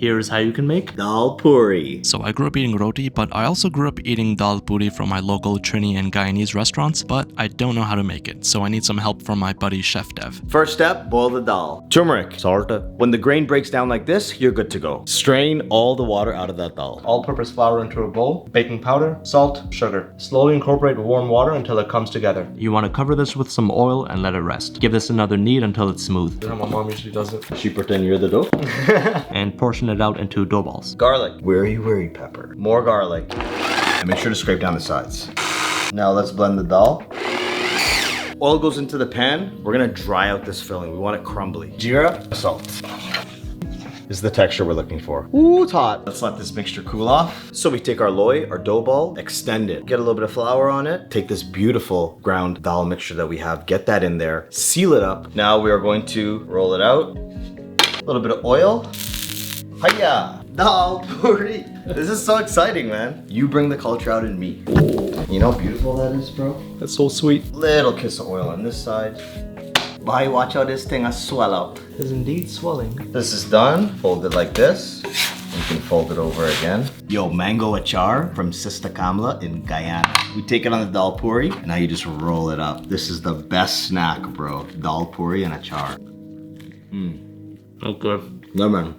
Here's how you can make Daal Puri. So I grew up eating roti, but I also grew up eating Daal Puri from my local Trini and Guyanese restaurants, but I don't know how to make it, so I need some help from my buddy Chef Dev. First step, boil the dal. Turmeric, salt. When the grain breaks down like this, you're good to go. Strain all the water out of that dal. All-purpose flour into a bowl, baking powder, salt, sugar. Slowly incorporate warm water until it comes together. You want to cover this with some oil and let it rest. Give this another knead until it's smooth. You know how my mom usually does it? She pretend you're the dough. And portion it out into dough balls. Garlic. Wary pepper. More garlic. And make sure to scrape down the sides. Now let's blend the dal. Oil goes into the pan. We're gonna dry out this filling. We want it crumbly. Jeera, salt. This is the texture we're looking for. Ooh, it's hot. Let's let this mixture cool off. So we take our loy, our dough ball, extend it, get a little bit of flour on it, take this beautiful ground dal mixture that we have, get that in there, seal it up. Now we are going to roll it out. A little bit of oil. Hiya! Daal Puri! This is so exciting, man. You bring the culture out in me. You know how beautiful that is, bro? That's so sweet. Little kiss of oil on this side. Bye, watch how this thing swell up. It is indeed swelling. This is done. Fold it like this. You can fold it over again. Yo, mango achar from Sista Kamla in Guyana. We take it on the Daal Puri, and now you just roll it up. This is the best snack, bro. Daal Puri and achar. Okay. No, man.